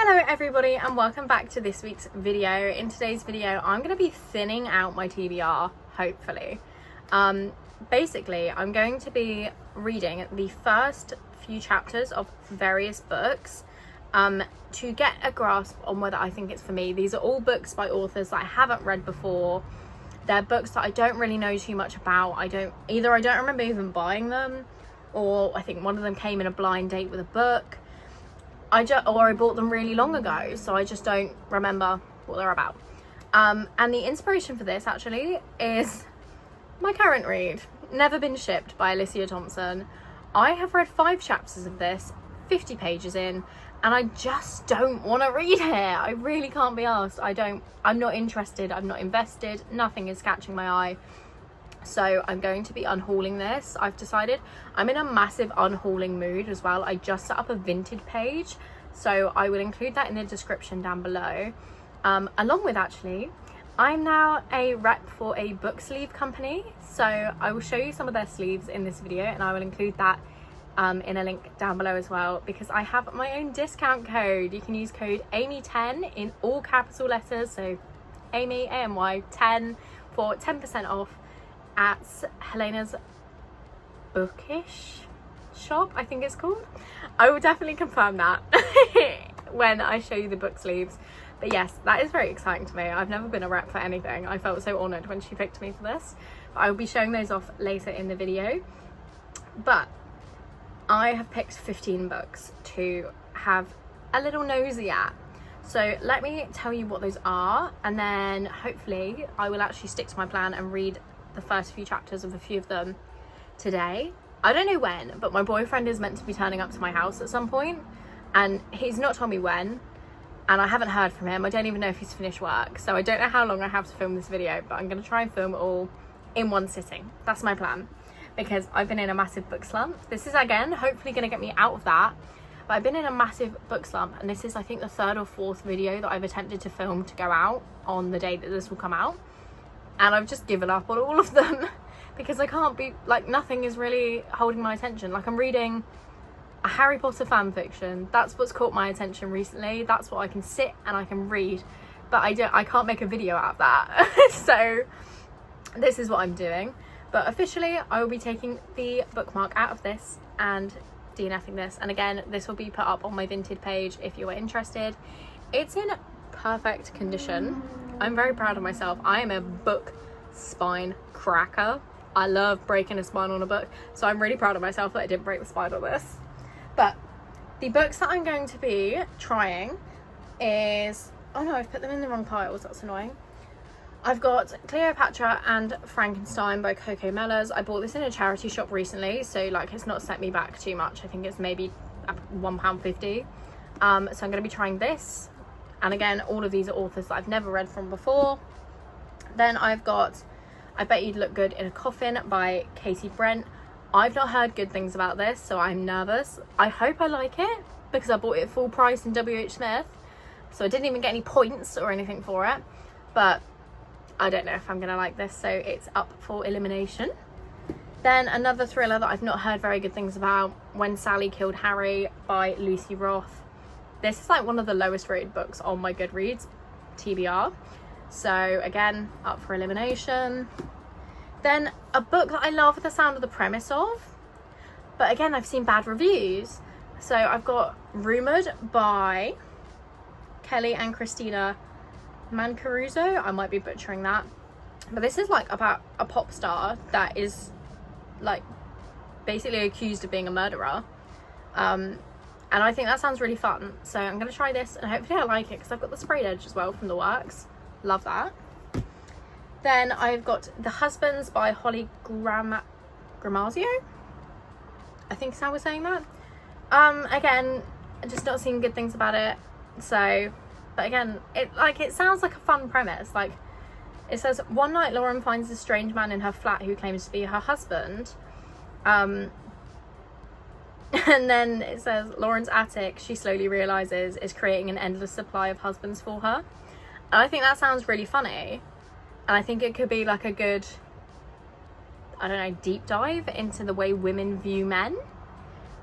Hello everybody and welcome back to this week's video. In today's video I'm going to be thinning out my TBR, hopefully. Basically I'm going to be reading the first few chapters of various books to get a grasp on whether I think it's for me. These are all books by authors that I haven't read before. They're books that I don't really know too much about. I don't remember even buying them, or I think one of them came in a blind date with a book. I bought them really long ago, so I just don't remember what they're about. And the inspiration for this actually is my current read, Never Been Shipped by Alicia Thompson. I have read 5 chapters of this, 50 pages in, and I just don't want to read it. I really can't be asked. I'm not interested, I'm not invested, nothing is catching my eye. So I'm going to be unhauling this. I've decided I'm in a massive unhauling mood as well. I just set up a Vinted page, so I will include that in the description down below. Along with, actually, I'm now a rep for a book sleeve company, so I will show you some of their sleeves in this video, and I will include that in a link down below as well, because I have my own discount code. You can use code AMY10 in all capital letters, so Amy, AMY 10 for 10% off at Helena's Bookish shop, I think it's called. I will definitely confirm that when I show you the book sleeves. But yes, that is very exciting to me. I've never been a rep for anything. I felt so honoured when she picked me for this. But I will be showing those off later in the video. But I have picked 15 books to have a little nosy at. So let me tell you what those are, and then hopefully I will actually stick to my plan and read the first few chapters of a few of them today. I don't know when, but my boyfriend is meant to be turning up to my house at some point, and he's not told me when, and I haven't heard from him. I don't even know if he's finished work, so I don't know how long I have to film this video, but I'm going to try and film it all in one sitting. That's my plan, because I've been in a massive book slump. This is, again, hopefully going to get me out of that, but I've been in a massive book slump, and this is, I think, the 3rd or 4th video that I've attempted to film to go out on the day that this will come out. And I've just given up on all of them because I can't be, like, nothing is really holding my attention. Like, I'm reading a Harry Potter fan fiction. That's what's caught my attention recently. That's what I can sit and I can read, but I can't make a video out of that. So this is what I'm doing. But officially I will be taking the bookmark out of this and DNFing this. And again, this will be put up on my Vinted page if you are interested. It's in perfect condition. I'm very proud of myself. I am a book spine cracker. I love breaking a spine on a book, so I'm really proud of myself that I didn't break the spine on this. But the books that I'm going to be trying is, oh no, I've put them in the wrong piles, that's annoying. I've got Cleopatra and Frankenstein by Coco Mellors. I bought this in a charity shop recently, so like it's not set me back too much. I think it's maybe £1.50. So I'm going to be trying this. And again, all of these are authors that I've never read from before. Then I've got I Bet You'd Look Good in a Coffin by Katie Brent. I've not heard good things about this, so I'm nervous. I hope I like it, because I bought it full price in WH Smith, so I didn't even get any points or anything for it. But I don't know if I'm going to like this, so it's up for elimination. Then another thriller that I've not heard very good things about, When Sally Killed Harry by Lucy Roth. This is like one of the lowest rated books on my Goodreads, TBR. So again, up for elimination. Then a book that I love the sound of the premise of, but again, I've seen bad reviews. So I've got Rumoured by Kelly and Christina Mancaruso. I might be butchering that. But this is like about a pop star that is like basically accused of being a murderer. And I think that sounds really fun, so I'm going to try this and hopefully I like it, because I've got the sprayed edge as well from the works. Love that. Then I've got The Husbands by Holly Gramazio. I think is how we're saying that. Again, just not seeing good things about it. So, but again, it sounds like a fun premise. Like, it says, one night Lauren finds a strange man in her flat who claims to be her husband. And then it says Lauren's attic, she slowly realises, is creating an endless supply of husbands for her. And I think that sounds really funny. And I think it could be like a good, I don't know, deep dive into the way women view men.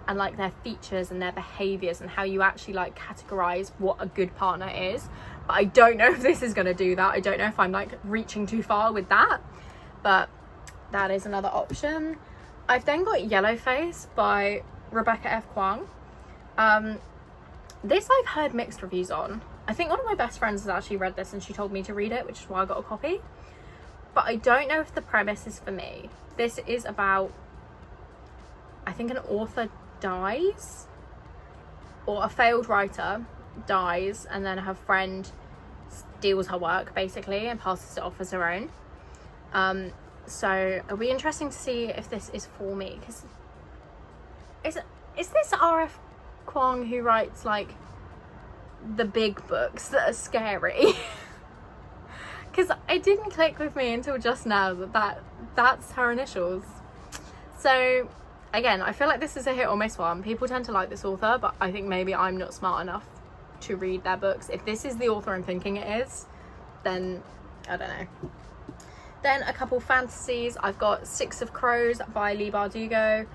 and like their features and their behaviors and how you actually like categorize what a good partner is. But I don't know if this is going to do that. I don't know if I'm like reaching too far with that, but that is another option. I've then got Yellowface by Rebecca F. Kwong. This I've heard mixed reviews on. I think one of my best friends has actually read this and she told me to read it, which is why I got a copy. But I don't know if the premise is for me. This is about, I think an author dies, or a failed writer dies, and then her friend steals her work basically and passes it off as her own. So it'll be interesting to see if this is for me, because is this R.F. Kwong who writes like the big books that are scary? Because it didn't click with me until just now that's her initials. So again, I feel like this is a hit or miss one. People tend to like this author, but I think maybe I'm not smart enough to read their books. If this is the author I'm thinking it is, then I don't know. Then a couple fantasies. I've got Six of Crows by Leigh Bardugo.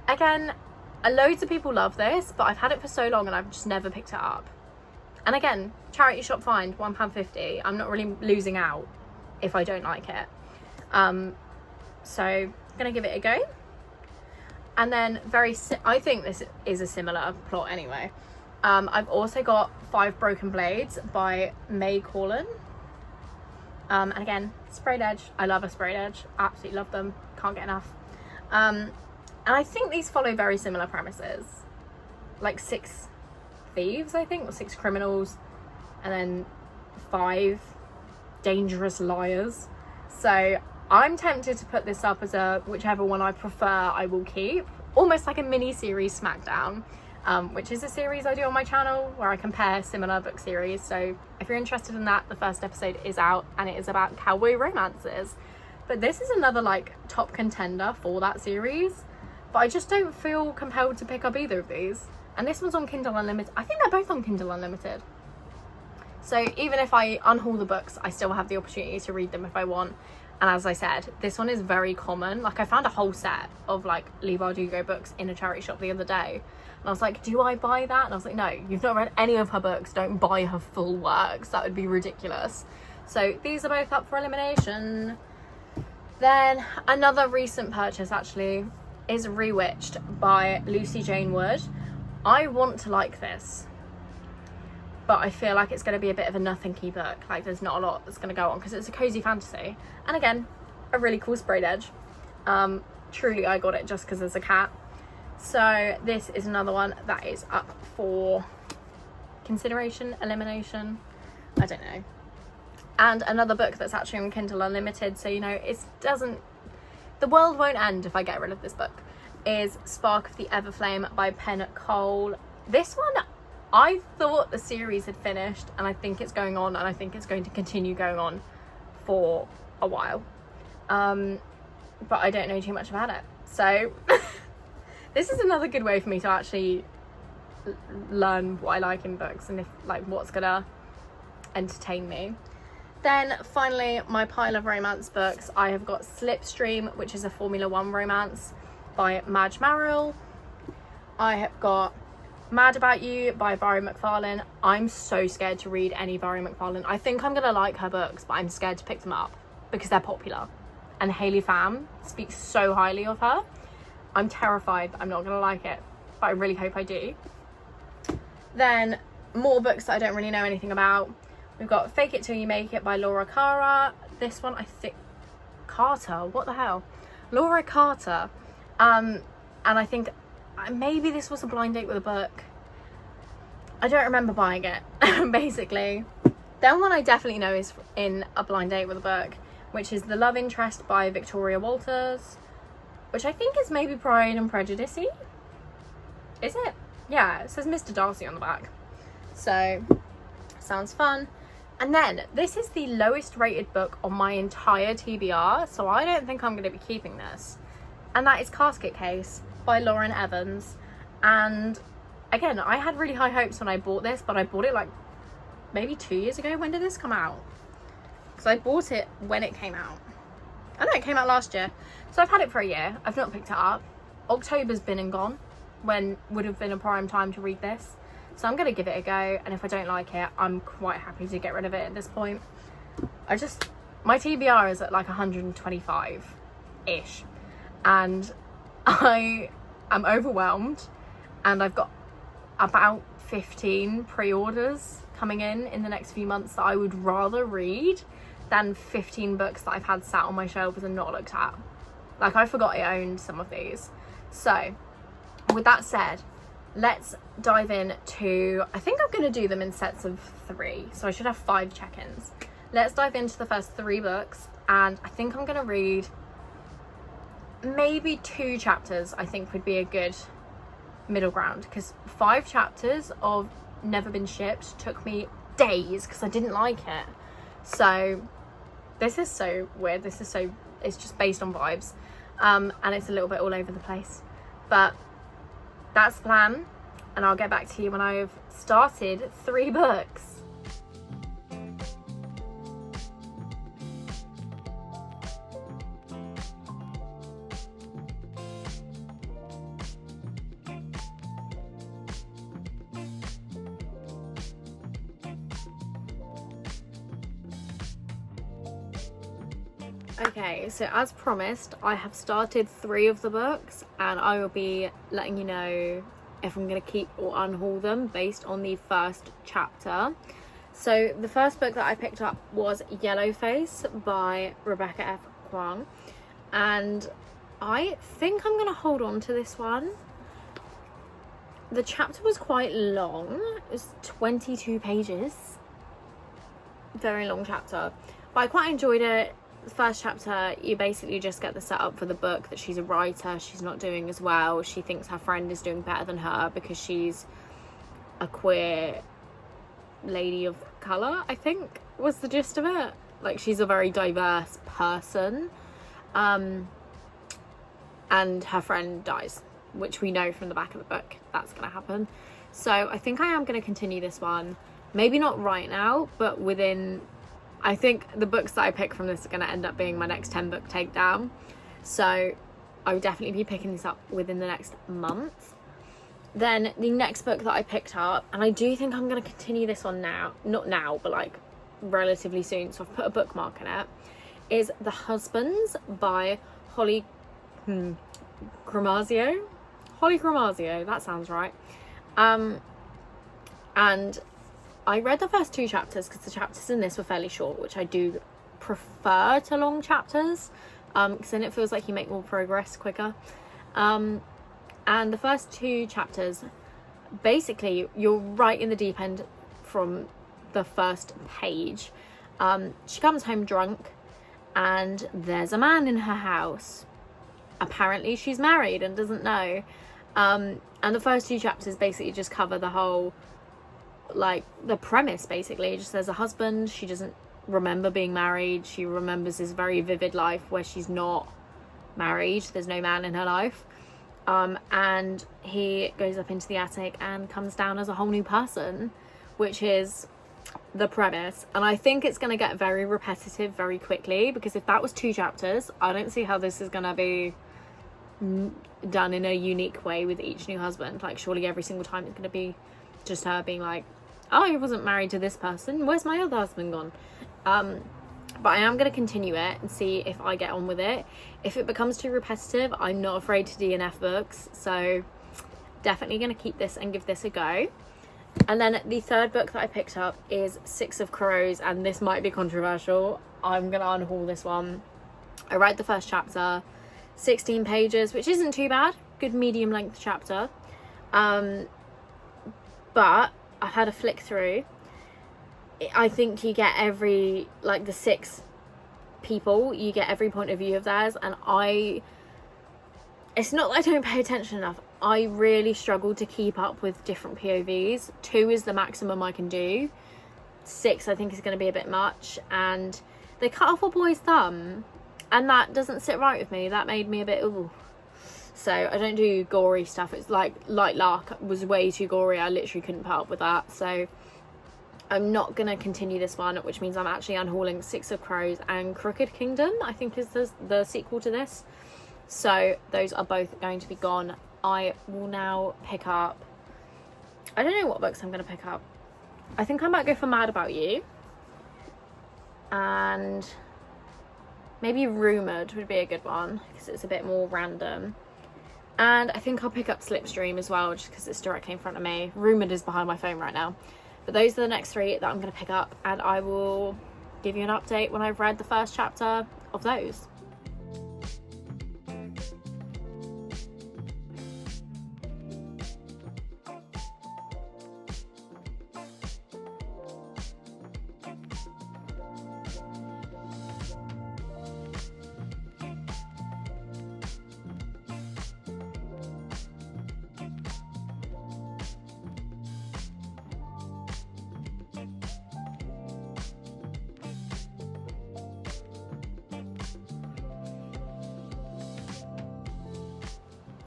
Again, loads of people love this, but I've had it for so long and I've just never picked it up. And again, charity shop find, £1.50. I'm not really losing out if I don't like it. So I'm gonna give it a go. And then I think this is a similar plot anyway. I've also got Five Broken Blades by May Corlin. And again, sprayed edge. I love a sprayed edge. Absolutely love them. Can't get enough. And I think these follow very similar premises. Like 6 thieves, I think, or 6 criminals, and then 5 dangerous liars. So I'm tempted to put this up as a whichever one I prefer I will keep. Almost like a mini series Smackdown. Which is a series I do on my channel where I compare similar book series. So if you're interested in that, the first episode is out and it is about cowboy romances. But this is another like top contender for that series, but I just don't feel compelled to pick up either of these. And this one's on Kindle Unlimited. I think they're both on Kindle Unlimited. So even if I unhaul the books, I still have the opportunity to read them if I want. And as I said, this one is very common. Like I found a whole set of like Leigh Bardugo books in a charity shop the other day. And I was like, do I buy that? And I was like, no, you've not read any of her books. Don't buy her full works. That would be ridiculous. So these are both up for elimination. Then another recent purchase actually is Rewitched by Lucy Jane Wood. I want to like this, but I feel like it's going to be a bit of a nothing-y book. Like there's not a lot that's going to go on because it's a cozy fantasy. And again, a really cool sprayed edge. Truly, I got it just because there's a cat. So this is another one that is up for consideration, elimination, I don't know. And another book that's actually on Kindle Unlimited, so you know, the world won't end if I get rid of this book, is Spark of the Everflame by Penn Cole. This one, I thought the series had finished, and I think it's going on, and I think it's going to continue going on for a while. But I don't know too much about it. So this is another good way for me to actually learn what I like in books and if like what's gonna entertain me. Then finally, my pile of romance books. I have got Slipstream, which is a Formula 1 romance by Madge Marrell. I have got Mad About You by Barry McFarlane. I'm so scared to read any Barry McFarlane. I think I'm gonna like her books, but I'm scared to pick them up because they're popular. And Hayley Pham speaks so highly of her. I'm terrified that I'm not gonna like it, but I really hope I do. Then more books that I don't really know anything about. We've got Fake It Till You Make It by Laura Cara. This one, I think, Carter, what the hell? Laura Carter. And I think maybe this was a blind date with a book. I don't remember buying it, basically. Then one I definitely know is in a blind date with a book, which is The Love Interest by Victoria Walters, which I think is maybe Pride and Prejudice-y. Is it? Yeah, it says Mr. Darcy on the back. So, sounds fun. And then, this is the lowest rated book on my entire TBR, so I don't think I'm going to be keeping this. And that is Casket Case by Lauren Evans. And again, I had really high hopes when I bought this, but I bought it like maybe 2 years ago. When did this come out? Because I bought it when it came out. I know it came out last year. So I've had it for a year. I've not picked it up. October's been and gone. when would have been a prime time to read this. So I'm gonna give it a go, and if I don't like it, I'm quite happy to get rid of it at this point. My TBR is at like 125 ish, and I am overwhelmed, and I've got about 15 pre-orders coming in the next few months that I would rather read than 15 books that I've had sat on my shelves and not looked at. Like, I forgot I owned some of these. So with that said, let's dive in to, I think I'm going to do them in sets of 3, so I should have 5 check-ins. Let's dive into the first 3 books, and I think I'm going to read maybe 2 chapters. I think would be a good middle ground, because 5 chapters of Never Been Shipped took me days because I didn't like it. So this is so weird. It's just based on vibes, and it's a little bit all over the place, but that's the plan, and I'll get back to you when I've started 3 books. Okay, so as promised, I have started 3 of the books, and I will be letting you know if I'm going to keep or unhaul them based on the first chapter. So the first book that I picked up was Yellowface by Rebecca F. Kuang, and I think I'm going to hold on to this one. The chapter was quite long. It was 22 pages. Very long chapter, but I quite enjoyed it. The first chapter, you basically just get the setup for the book, that she's a writer, she's not doing as well, she thinks her friend is doing better than her because she's a queer lady of colour, I think was the gist of it. Like, she's a very diverse person, and her friend dies, which we know from the back of the book that's going to happen. So I think I am going to continue this one, maybe not right now, but I think the books that I pick from this are going to end up being my next 10 book takedown. So I would definitely be picking this up within the next month. Then the next book that I picked up, and I do think I'm going to continue this one now, not now, but like relatively soon, so I've put a bookmark in it, is The Husbands by Holly Gramazio. Holly Gramazio, that sounds right. And I read the first 2 chapters because the chapters in this were fairly short, which I do prefer to long chapters, because then it feels like you make more progress quicker. And the first 2 chapters, basically you're right in the deep end from the first page. She comes home drunk, and there's a man in her house. Apparently she's married and doesn't know. And the first 2 chapters basically just cover the whole, like, the premise. Basically, just there's a husband, she doesn't remember being married, she remembers this very vivid life where she's not married, there's no man in her life, and he goes up into the attic and comes down as a whole new person, which is the premise. And I think it's going to get very repetitive very quickly, because if that was 2 chapters, I don't see how this is going to be done in a unique way with each new husband. Like, surely every single time it's going to be just her being like, oh, I wasn't married to this person, where's my other husband gone? But I am going to continue it and see if I get on with it. If it becomes too repetitive, I'm not afraid to DNF books, so definitely going to keep this and give this a go. And then the third book that I picked up is Six of Crows, and this might be controversial. I'm going to unhaul this one. I read the first chapter, 16 pages, which isn't too bad, good medium length chapter. But I've had a flick through. I think you get every, like, the 6 people, you get every point of view of theirs, and it's not that I don't pay attention enough. I really struggle to keep up with different POVs. 2 is the maximum I can do. 6 I think is going to be a bit much, and they cut off a boy's thumb, and that doesn't sit right with me. That made me a bit ooh. So I don't do gory stuff. It's like Light Lark was way too gory. I literally couldn't put up with that. So I'm not going to continue this one, which means I'm actually unhauling Six of Crows and Crooked Kingdom, I think is the sequel to this. So those are both going to be gone I will now pick up, I don't know what books I'm going to pick up. I think I might go for Mad About You, and maybe Rumoured would be a good one because it's a bit more random. And I think I'll pick up Slipstream as well, just because it's directly in front of me. Rumoured is behind my phone right now. But those are the next 3 that I'm going to pick up, and I will give you an update when I've read the first chapter of those.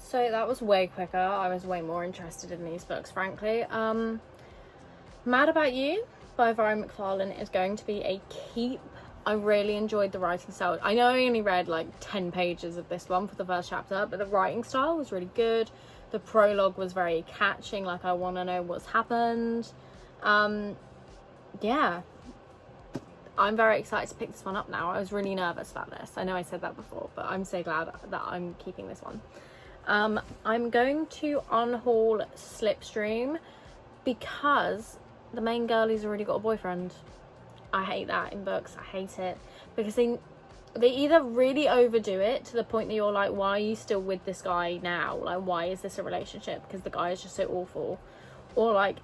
So that was way quicker. I was way more interested in these books, frankly. Mad About You by Violet McFarlane is going to be a keep. I really enjoyed the writing style. I know I only read like 10 pages of this one for the first chapter, but the writing style was really good. The prologue was very catching, like I want to know what's happened. Yeah, I'm very excited to pick this one up now. I was really nervous about this. I know I said that before, but I'm so glad that I'm keeping this one. I'm going to unhaul Slipstream because the main girlie's already got a boyfriend. I hate that in books. I hate it because they either really overdo it to the point that you're like, why are you still with this guy now? Like, why is this a relationship? Because the guy is just so awful. Or like,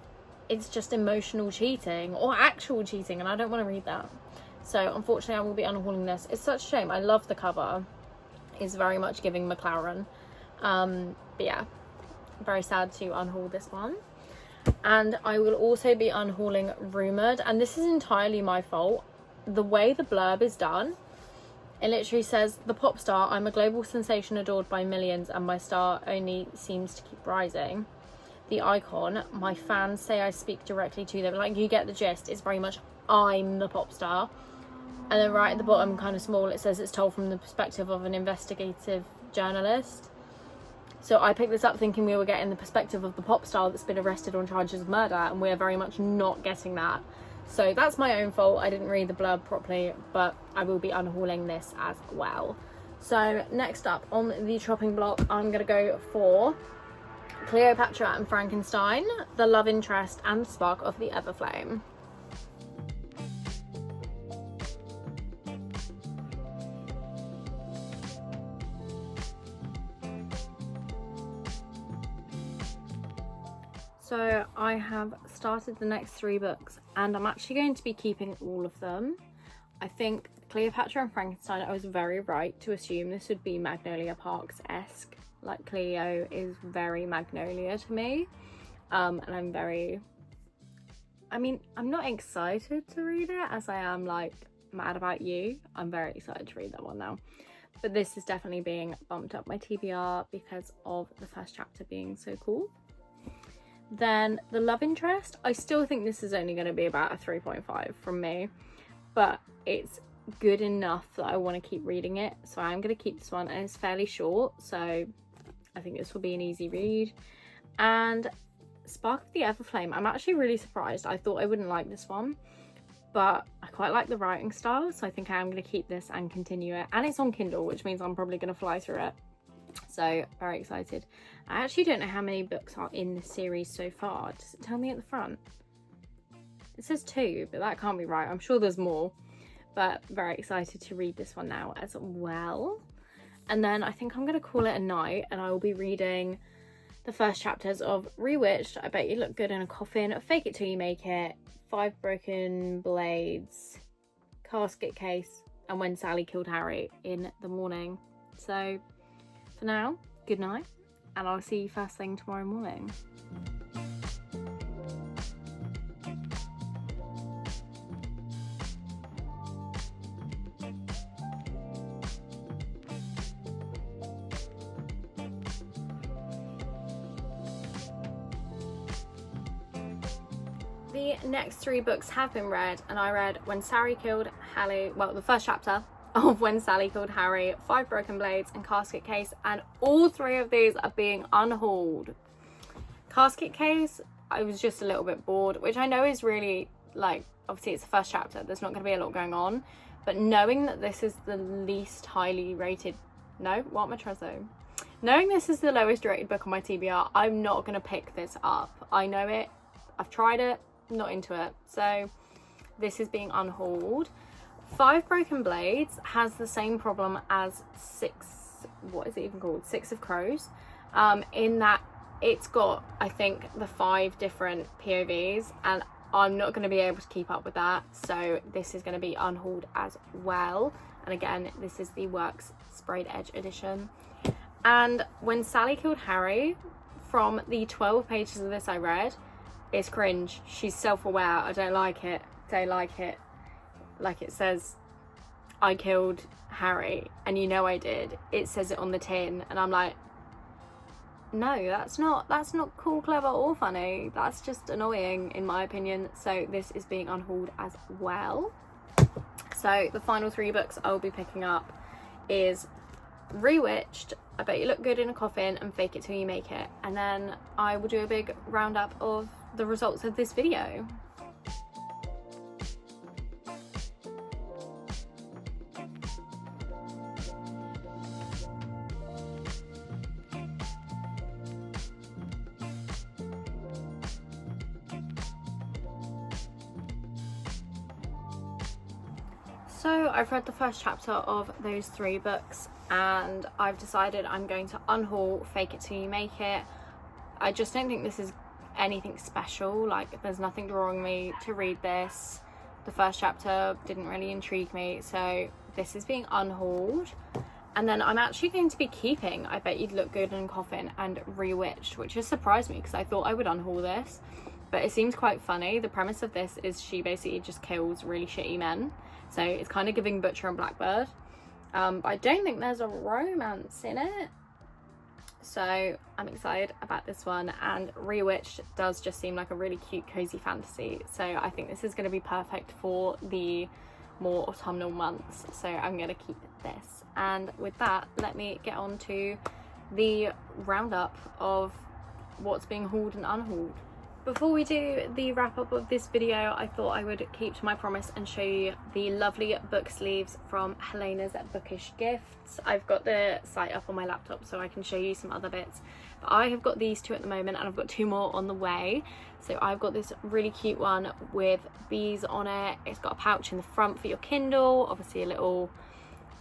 it's just emotional cheating or actual cheating, and I don't want to read that. So unfortunately I will be unhauling this. It's such a shame. I love the cover. It's very much giving McLaren. But yeah, very sad to unhaul this one. And I will also be unhauling Rumoured, and this is entirely my fault. The way the blurb is done, it literally says, the pop star, I'm a global sensation adored by millions and my star only seems to keep rising. The icon, my fans say I speak directly to them. Like, you get the gist. It's very much, I'm the pop star. And then right at the bottom, kind of small, it says it's told from the perspective of an investigative journalist. So I picked this up thinking we were getting the perspective of the pop star that's been arrested on charges of murder, and we're very much not getting that. So that's my own fault. I didn't read the blurb properly, but I will be unhauling this as well. So next up on the chopping block, I'm going to go for Cleopatra and Frankenstein, the love interest and spark of the Everflame. So I have started the next 3 books, and I'm actually going to be keeping all of them. I think Cleopatra and Frankenstein, I was very right to assume this would be Magnolia Parks-esque. Like, Cleo is very Magnolia to me. And I'm not excited to read it as I am like Mad About You. I'm very excited to read that one now. But this is definitely being bumped up my TBR because of the first chapter being so cool. Then the love interest, I still think this is only going to be about a 3.5 from me, but it's good enough that I want to keep reading it, so I'm going to keep this one, and it's fairly short, so I think this will be an easy read. And Spark of the Everflame, I'm actually really surprised. I thought I wouldn't like this one, but I quite like the writing style, so I think I am going to keep this and continue it. And it's on Kindle, which means I'm probably going to fly through it. So very excited. I actually don't know how many books are in this series so far. Does it tell me at the front? It says 2, but that can't be right. I'm sure there's more, but very excited to read this one now as well. And then I think I'm going to call it a night, and I will be reading the first chapters of Rewitched, I Bet You Look Good in a Coffin, Fake It Till You Make It, 5 Broken Blades, Casket Case, and When Sally Killed Harry in the Morning. So for now, good night, and I'll see you first thing tomorrow morning. The next 3 books have been read, and I read When Sally Killed Harry, well, the first chapter, of When Sally Killed Harry, 5 Broken Blades, and Casket Case, and all 3 of these are being unhauled. Casket Case, I was just a little bit bored, which I know is really, like, obviously it's the first chapter, there's not going to be a lot going on, but knowing that this is the least highly rated, no, what am I trying to say? Knowing this is the lowest rated book on my TBR, I'm not going to pick this up. I know it, I've tried it, not into it, so this is being unhauled. 5 Broken Blades has the same problem as 6, what is it even called? 6 of Crows, in that it's got, I think, the 5 different POVs, and I'm not going to be able to keep up with that, so this is going to be unhauled as well. And again, this is the Works Sprayed Edge edition. And When Sally Killed Harry, from the 12 pages of this I read, is cringe. She's self-aware. I don't like it. Don't like it. Like, it says, I killed Harry, and you know I did. It says it on the tin, and I'm like, no, that's not cool, clever, or funny. That's just annoying, in my opinion. So this is being unhauled as well. So the final 3 books I'll be picking up is Rewitched, I Bet You Look Good in a Coffin, and Fake It Till You Make It. And then I will do a big roundup of the results of this video. So I've read the first chapter of those 3 books, and I've decided I'm going to unhaul Fake It Till You Make It. I just don't think this is anything special. Like, there's nothing drawing me to read this. The first chapter didn't really intrigue me, so this is being unhauled. And then I'm actually going to be keeping I Bet You'd Look Good in a Coffin and Rewitched, which has surprised me because I thought I would unhaul this, but it seems quite funny. The premise of this is she basically just kills really shitty men, so it's kind of giving Butcher and Blackbird, but I don't think there's a romance in it, so I'm excited about this one. And Rewitched does just seem like a really cute cozy fantasy, so I think this is going to be perfect for the more autumnal months, so I'm going to keep this. And with that, let me get on to the roundup of what's being hauled and unhauled. Before we do the wrap up of this video, I thought I would keep to my promise and show you the lovely book sleeves from Helena's Bookish Gifts. I've got the site up on my laptop so I can show you some other bits, but I have got these 2 at the moment, and I've got 2 more on the way. So I've got this really cute one with bees on it. It's got a pouch in the front for your Kindle, obviously a little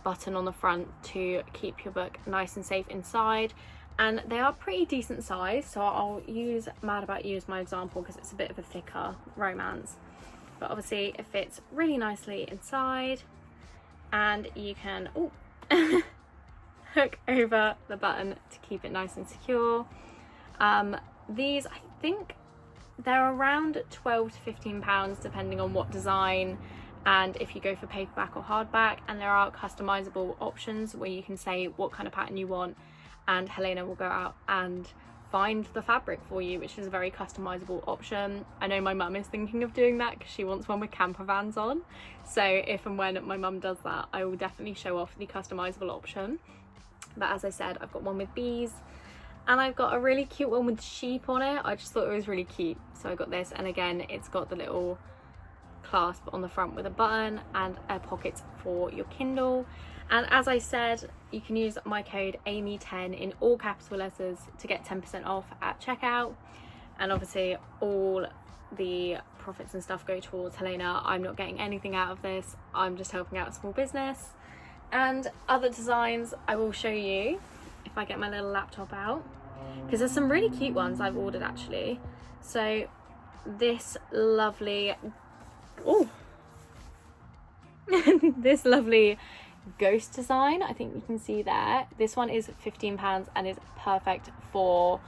button on the front to keep your book nice and safe inside. And they are pretty decent size, so I'll use Mad About You as my example because it's a bit of a thicker romance. But obviously it fits really nicely inside, and you can hook over the button to keep it nice and secure. These, I think they're around £12 to £15 depending on what design and if you go for paperback or hardback, and there are customizable options where you can say what kind of pattern you want, and Helena will go out and find the fabric for you, which is a very customizable option. I know my mum is thinking of doing that because she wants one with camper vans on, so if and when my mum does that, I will definitely show off the customizable option. But as I said, I've got one with bees, and I've got a really cute one with sheep on it. I just thought it was really cute, so I got this. And again, it's got the little clasp on the front with a button and a pocket for your Kindle. And as I said, you can use my code AMY10 in all capital letters to get 10% off at checkout. And obviously all the profits and stuff go towards Helena. I'm not getting anything out of this. I'm just helping out a small business. And other designs I will show you if I get my little laptop out, because there's some really cute ones I've ordered actually. So this lovely, this lovely ghost design, I think you can see there. This one is £15 and is perfect for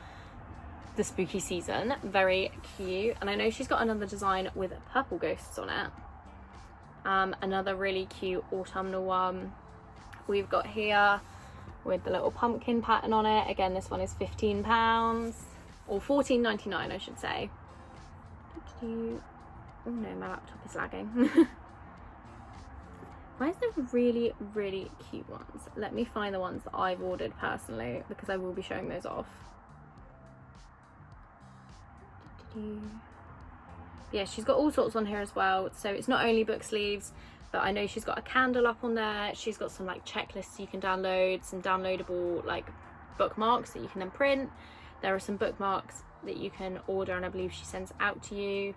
the spooky season. Very cute. And I know she's got another design with purple ghosts on it. Another really cute autumnal one we've got here with the little pumpkin pattern on it. Again, this one is £15 or £14.99 I should say. Oh no, my laptop is lagging. Where's the really, really cute ones? Let me find the ones that I've ordered personally, because I will be showing those off. Yeah, she's got all sorts on here as well. So it's not only book sleeves, but I know she's got a candle up on there. She's got some like checklists you can download, some downloadable like bookmarks that you can then print. There are some bookmarks that you can order, and I believe she sends out to you.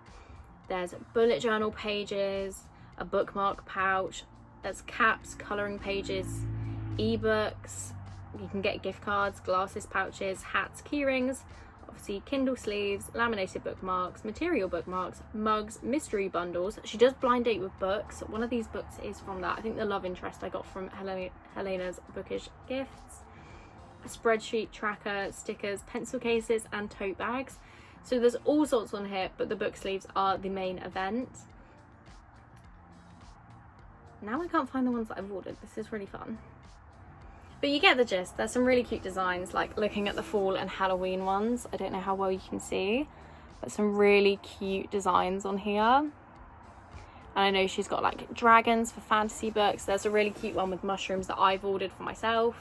There's bullet journal pages, a bookmark pouch, there's caps, colouring pages, ebooks, you can get gift cards, glasses pouches, hats, keyrings, obviously Kindle sleeves, laminated bookmarks, material bookmarks, mugs, mystery bundles. She does blind date with books. One of these books is from that. I think the love interest I got from Helena's Bookish Gifts. A spreadsheet tracker, stickers, pencil cases and tote bags. So there's all sorts on here, but the book sleeves are the main event. Now I can't find the ones that I've ordered. This is really fun. But you get the gist. There's some really cute designs, like looking at the fall and Halloween ones. I don't know how well you can see, but some really cute designs on here. And I know she's got like dragons for fantasy books. There's a really cute one with mushrooms that I've ordered for myself,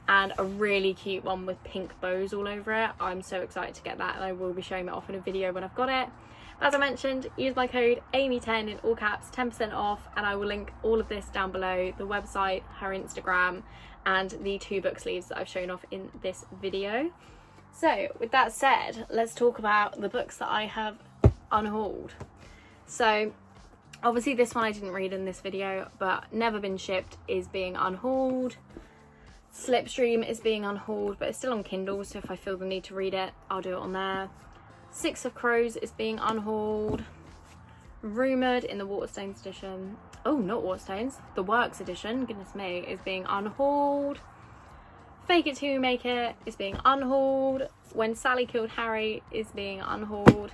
and a really cute one with pink bows all over it. I'm so excited to get that, and I will be showing that off in a video when I've got it. As I mentioned, use my code Amy10 in all caps, 10% off, and I will link all of this down below, the website, her Instagram, and the 2 book sleeves that I've shown off in this video. So with that said, let's talk about the books that I have unhauled. So obviously this one I didn't read in this video, but Never Been Shipped is being unhauled. Slipstream is being unhauled, but it's still on Kindle, so if I feel the need to read it, I'll do it on there. Six of Crows is being unhauled. Rumoured in the Waterstones edition. Oh, not Waterstones, the Works edition, goodness me, is being unhauled. Fake It Till You Make It is being unhauled. When Sally Killed Harry is being unhauled.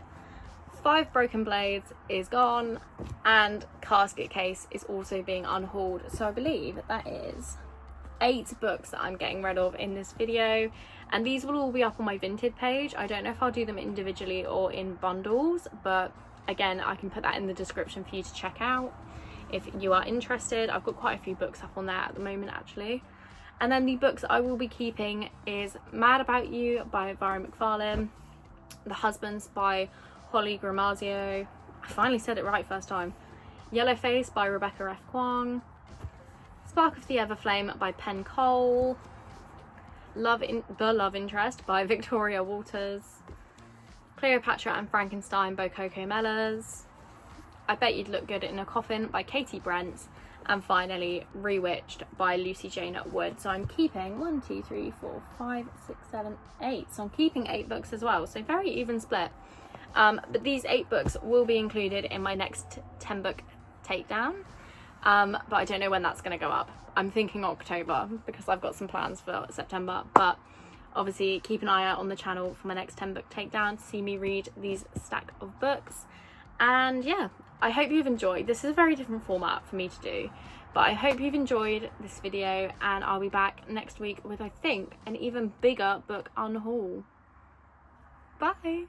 5 Broken Blades is gone, and Casket Case is also being unhauled. So I believe that is 8 books that I'm getting rid of in this video, and these will all be up on my Vinted page. I don't know if I'll do them individually or in bundles, but again, I can put that in the description for you to check out if you are interested. I've got quite a few books up on there at the moment actually. And then the books I will be keeping is Mad About You by Vara McFarlane, The Husbands by Holly Gramazio, I finally said it right first time, Yellowface by Rebecca F. Kwong, Spark of the Everflame by Penn Cole, The Love Interest by Victoria Walters, Cleopatra and Frankenstein by Coco Mellors, I Bet You'd Look Good in a Coffin by Katie Brent, and finally Rewitched by Lucy Jane Wood. So I'm keeping 1, 2, 3, 4, 5, 6, 7, 8. So I'm keeping 8 books as well. So very even split. But these 8 books will be included in my next 10 book takedown. But I don't know when that's going to go up. I'm thinking October because I've got some plans for September. But obviously keep an eye out on the channel for my next 10 book takedown to see me read these stack of books. And yeah, I hope you've enjoyed. This is a very different format for me to do, but I hope you've enjoyed this video, and I'll be back next week with, I think, an even bigger book unhaul. Bye!